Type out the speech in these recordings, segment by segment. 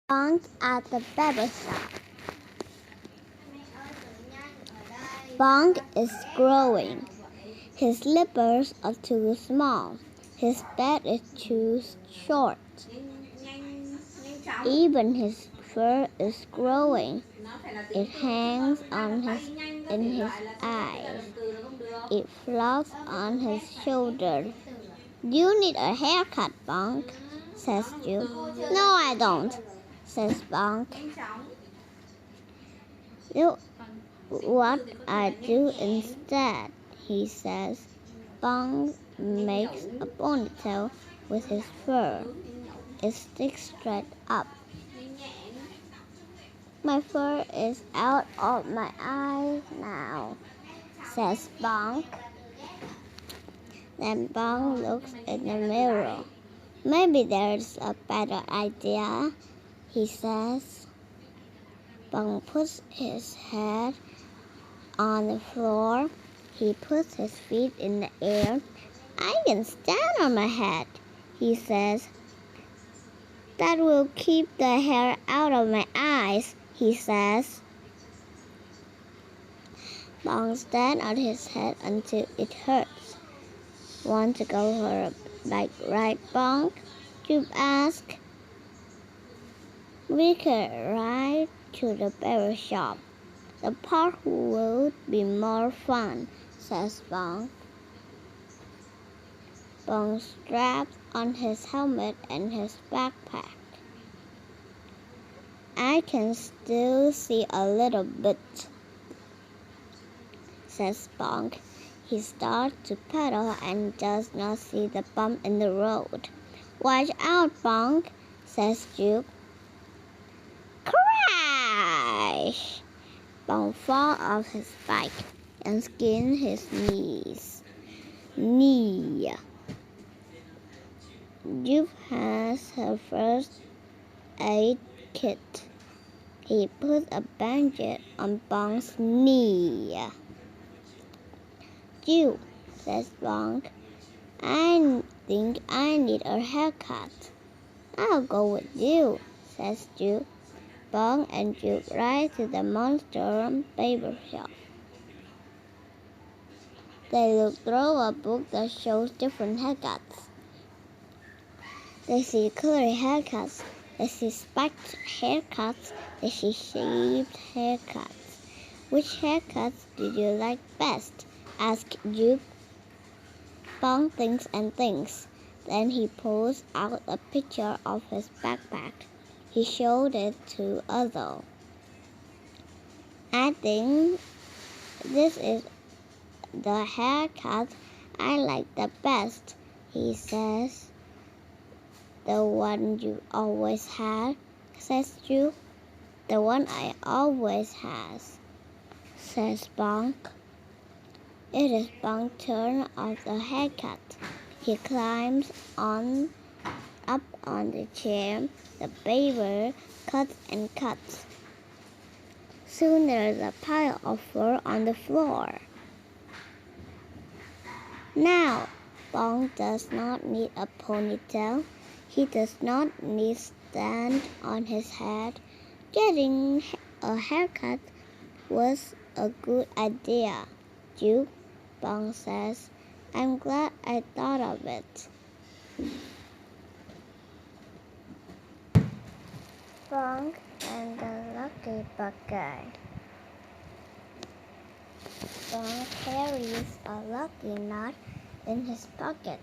Bunk at the barber shop. Bunk is growing. His slippers are too small. His bed is too short. Even his fur is growing. It hangs in his eyes. It floats on his shoulders. You need a haircut, Bunk, says Juke. No, I don't, says Bunk. Look what I do instead, he says. Bunk makes a ponytail with his fur. It sticks straight up. My fur is out of my eyes now, says Bunk. Then Bunk looks in the mirror. Maybe there's a better idea, he says. Bunk puts his head on the floor. He puts his feet in the air. I can stand on my head, he says. That will keep the hair out of my eyes, he says. Bunk stands on his head until it hurts. Want to go for a bike ride, Bunk? Jupe asks. We could ride to the barber shop. The park would be more fun, says Bunk. Bunk straps on his helmet and his backpack. I can still see a little bit, says Bunk. He starts to pedal and does not see the bump in the road. Watch out, Bunk, says Jupe. Crash! Bunk falls off his bike and skins his knee. Jupe has her first aid kit. He puts a bandage on Bunk's knee. Jupe, says Bunk, I think I need a haircut. I'll go with you, says Jupe. Bunk and Jupe ride to the monster barber shop. They look through a book that shows different haircuts. They see curly haircuts. They see spiked haircuts. They see shaved haircuts. Which haircuts do you like best? Asked Jupe. Bunk thinks and thinks. Then he pulls out a picture of his backpack. He showed it to Ethel. I think this is the haircut I like the best, he says. The one you always had, says Jupe. The one I always has, says Bunk. It is Bunk's turn of the haircut. He climbs up on the chair. The barber cuts and cuts. Soon there is a pile of fur on the floor. Now, Bunk does not need a ponytail. He does not need stand on his head. Getting a haircut was a good idea, Jupe, Bunk says. I'm glad I thought of it. Bunk and the lucky Buckeye. Bunk carries a lucky nut in his pocket.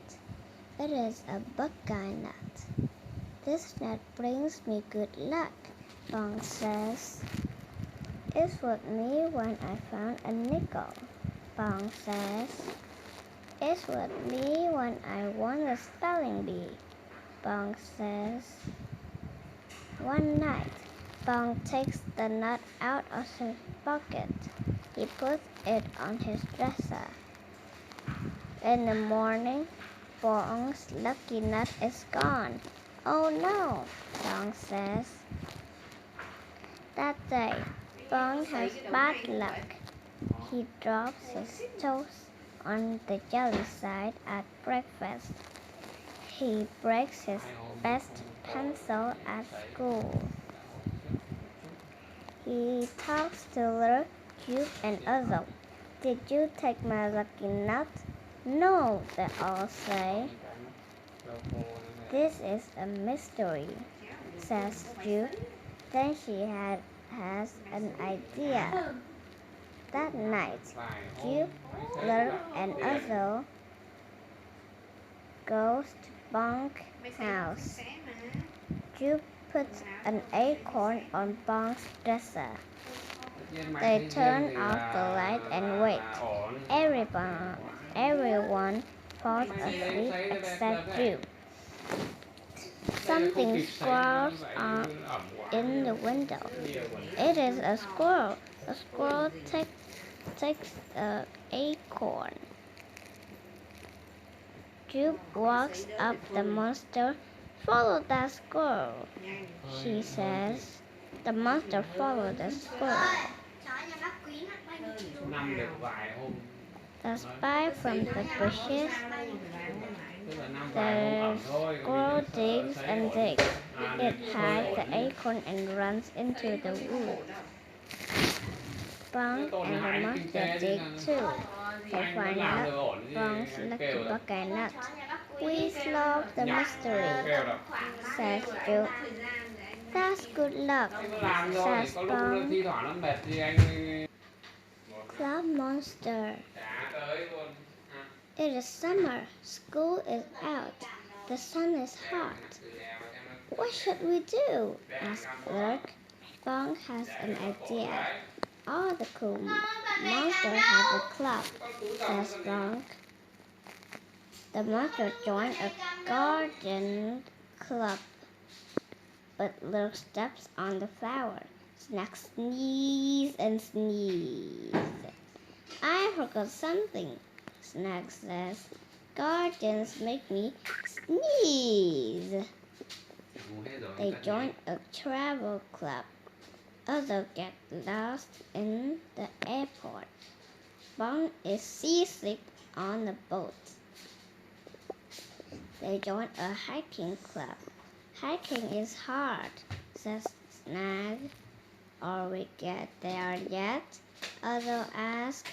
It is a Buckeye nut. This nut brings me good luck, Bunk says. It's with me when I found a nickel, Bunk says. It's with me when I won a spelling bee, Bunk says. One night, Bunk takes the nut out of his pocket. He puts it on his dresser. In the morning, Bunk's lucky nut is gone. Oh no, Bunk says. That day, Bunk has bad luck. He drops his toast on the jelly side at breakfast. He breaks his best pencil at school. He talks to Lurk, Cube, and Uzzle. Did you take my lucky nut? No, they all say. This is a mystery, says Cube. Then she has an idea. That night, Cube, Lurk, and Uzzle goes to Bonk's house. Cube puts an acorn on Bonk's dresser. They turn off the light and wait. Everyone falls asleep except Cube. Something scrawls in the window. It is a squirrel. The squirrel takes the acorn. Cube walks up the monster. Follow that squirrel, she says. The monster followed the squirrel. The spy from the bushes. The squirrel digs and digs. It hides the acorn and runs into the woods. Bonk and the monster dig too. They find out Bonk's lucky buckeye nut. We solved the mystery, says Cube. That's good luck, says Bonk. Club monster. It is summer. School is out. The sun is hot. What should we do? Asks Lurk. Bonk has an idea. All the cool monsters have a club, says Bonk. The monster joined a garden club, but Lurk steps on the flower. Snag sneeze and sneeze. I forgot something, Snag says. Gardens make me sneeze. They join a travel club. Others get lost in the airport. Bonk is seasick on the boat. They join a hiking club. Hiking is hard, says Snag. Are we get there yet? Others ask.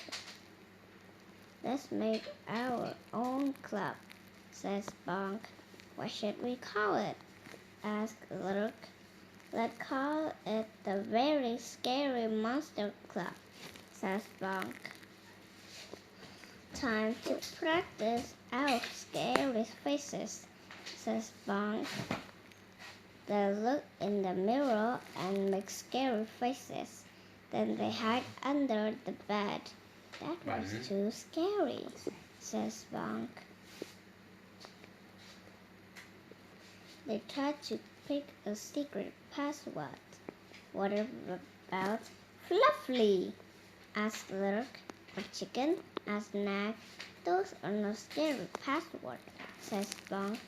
Let's make our own club, says Bonk. What should we call it? Asks Lurk. Let's call it the Very Scary Monster Club, says Bonk. Time to practice our scary faces, says Bonk. They look in the mirror and make scary faces. Then they hide under the bed. That was too scary, says Bonk. They try to pick a secret password. What about Fluffy? Asked Lurk. A chicken? Asked Snag. Those are no scary passwords, says Bonk.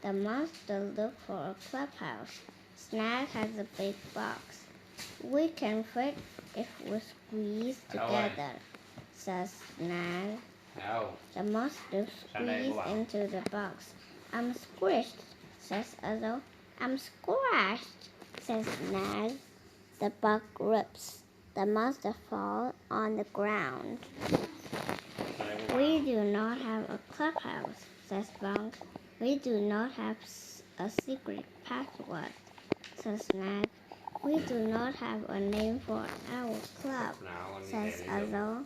The monster looked for a clubhouse. Snag has a big box. We can fit if we squeeze together, says Snag. The monster squeezed into the box. I'm squished, says Uzzle. I'm squashed, says Snag. The box rips. The monster falls on the ground. We do not have a clubhouse, says Bonk. We do not have a secret password, says Snag. We do not have a name for our club, says Uzzle.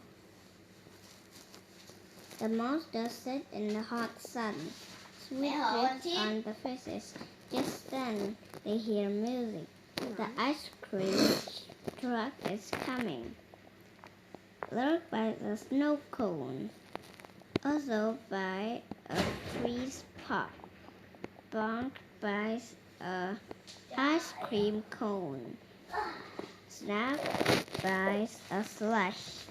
The monsters sit in the hot sun. Sweet drips on the faces. Just then, they hear music. The ice cream truck is coming. Lurk buys a snow cone. Uzzle buys a freeze pop. Bonk buys a ice cream cone. Snag buys a slush.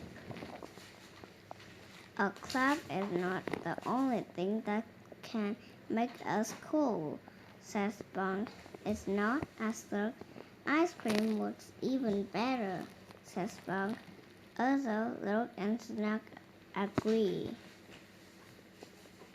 A club is not the only thing that can make us cool, says Bonk. It's not, asks Lurk. Ice cream works even better, says Bonk. Uzzle, Lurk, and Snag agree.